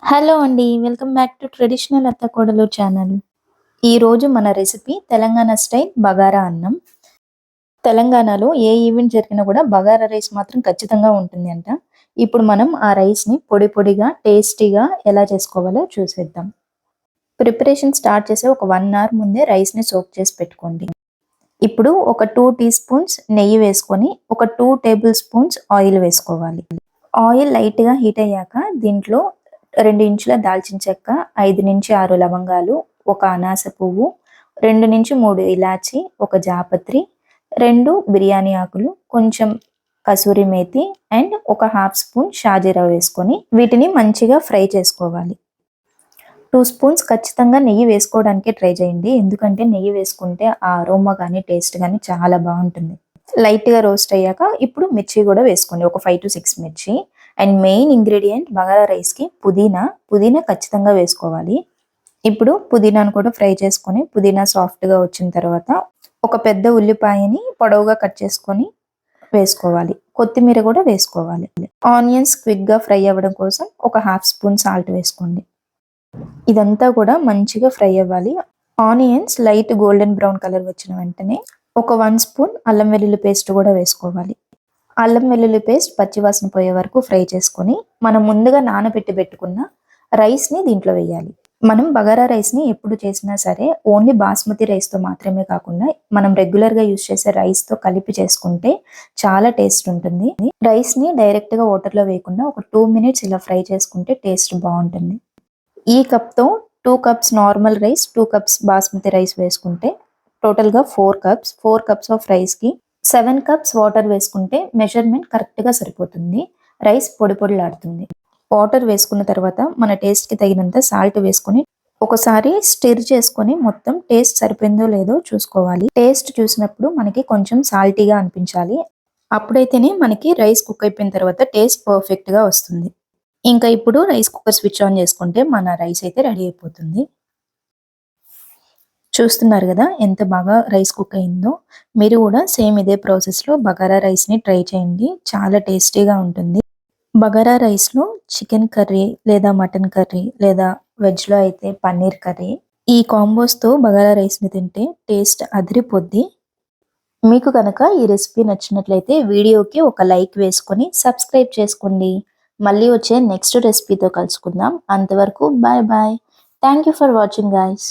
Hello అండి. Welcome back to traditional అత్తకోడలు channel. ఈరోజు మన రెసిపీ తెలంగాణ స్టైల్ బగారా అన్నం. తెలంగాణలో ఏ ఈవెంట్ జరిగినా కూడా బగారా రైస్ మాత్రం ఖచ్చితంగా ఉంటుంది అంట. ఇప్పుడు మనం ఆ రైస్‌ని పొడి పొడిగా, టేస్టీగా ఎలా చేసుకోవాలో చూసేద్దాం. ప్రిపరేషన్ స్టార్ట్ చేసే ఒక 1 అవర్ ముందే రైస్‌ని సోక్ చేసి పెట్టుకోండి. ఇప్పుడు ఒక 2 టీ స్పూన్స్ నెయ్యి వేసుకొని, ఒక 2 టేబుల్ స్పూన్స్ ఆయిల్ వేసుకోవాలి. ఆయిల్ లైట్‌గా హీట్ అయ్యాక దీంట్లో 2 ఇంచుల దాల్చిన చెక్క, 5-6 లవంగాలు, ఒక అనాస పువ్వు, 2-3 ఇలాచి, ఒక జాపత్రి, 2 బిర్యానీ ఆకులు, కొంచెం కసూరి మేతి అండ్ ఒక హాఫ్ స్పూన్ షాజీరా వేసుకొని వీటిని మంచిగా ఫ్రై చేసుకోవాలి. 2 స్పూన్స్ ఖచ్చితంగా నెయ్యి వేసుకోవడానికే ట్రై చేయండి. ఎందుకంటే నెయ్యి వేసుకుంటే ఆ అరోమా గానీ, టేస్ట్ గానీ చాలా బావుంటుంది. లైట్‌గా రోస్ట్ అయ్యాక ఇప్పుడు మిర్చి గూడా వేసుకోండి. ఒక 5-6 మిర్చి. అండ్ మెయిన్ ఇంగ్రీడియంట్ బగారా రైస్‌కి పుదీనా. పుదీనా ఖచ్చితంగా వేసుకోవాలి. ఇప్పుడు పుదీనాను కూడా ఫ్రై చేసుకొని, పుదీనా సాఫ్ట్‌గా వచ్చిన తర్వాత ఒక పెద్ద ఉల్లిపాయని పొడవుగా కట్ చేసుకొని వేసుకోవాలి. కొత్తిమీర కూడా వేసుకోవాలి. ఆనియన్స్ క్విక్‌గా ఫ్రై అవ్వడం కోసం ఒక హాఫ్ స్పూన్ సాల్ట్ వేసుకోండి. ఇదంతా కూడా మంచిగా ఫ్రై అవ్వాలి. Onions light golden brown colour వచ్చిన వెంటనే ఒక 1 స్పూన్ అల్లం వెల్లుల్లి పేస్ట్ కూడా వేసుకోవాలి. అల్లం వెల్లుల్లి పేస్ట్ పచ్చివాసన పోయే వరకు ఫ్రై చేసుకొని, మనం ముందుగా నానబెట్టి పెట్టుకున్న రైస్‌ని దీంట్లో వేయాలి. మనం బగారా రైస్‌ని ఎప్పుడు చేసినా సరే ఓన్లీ బాస్మతి రైస్‌తో మాత్రమే కాకుండా, మనం రెగ్యులర్‌గా యూజ్ చేసే రైస్‌తో కలిపి చేసుకుంటే చాలా టేస్ట్ ఉంటుంది. రైస్‌ని డైరెక్ట్‌గా వాటర్‌లో వేయకుండా ఒక 2 మినిట్స్ ఇలా ఫ్రై చేసుకుంటే టేస్ట్ బావుంటుంది. ఈ కప్‌తో 2 cups normal rice, 2 cups basmati rice వేసుకుంటే టోటల్‌గా 4 కప్స్. 4 కప్స్ ఆఫ్ రైస్‌కి 7 కప్స్ వాటర్ వేసుకుంటే మెజర్‌మెంట్ కరెక్ట్‌గా సరిపోతుంది. రైస్ పొడి పొడిలాడుతుంది. వాటర్ వేసుకున్న తర్వాత మన టేస్ట్‌కి తగినంత సాల్ట్ వేసుకొని ఒకసారి స్టిర్ చేసుకొని మొత్తం టేస్ట్ సరిపోయిందో లేదో చూసుకోవాలి. టేస్ట్ చూసినప్పుడు మనకి కొంచెం సాల్టీగా అనిపించాలి. అప్పుడైతేనే మనకి రైస్ కుక్ అయిపోయిన తర్వాత టేస్ట్ పర్ఫెక్ట్‌గా వస్తుంది. ఇంకా ఇప్పుడు రైస్ కుక్కర్ స్విచ్ ఆన్ చేసుకుంటే మన రైస్ అయితే రెడీ అయిపోతుంది. చూస్తున్నారు గదా! ఎంత బాగా రైస్ కుక్ అయిందో. మీరు గూడా సేమ్ ఇదే ప్రాసెస్‌లో బగారా రైస్‌ని ట్రై చేయండి. చాలా టేస్టీగా ఉంటుంది. బగారా రైస్‌లో చికెన్ కర్రీ లేదా మటన్ కర్రీ లేదా వెజ్‌లో అయితే పన్నీర్ కర్రీ. ఈ కాంబోస్‌తో బగారా రైస్‌ని తింటే టేస్ట్ అదిరిపోద్ది. మీకు గనక ఈ రెసిపీ నచ్చినట్లయితే వీడియోకి ఒక లైక్ వేసుకొని సబ్స్క్రైబ్ చేసుకోండి. మళ్ళీ వచ్చే నెక్స్ట్ రెసిపీతో కలుసుకుందాం. అంతవరకు bye bye. Thank you for watching guys.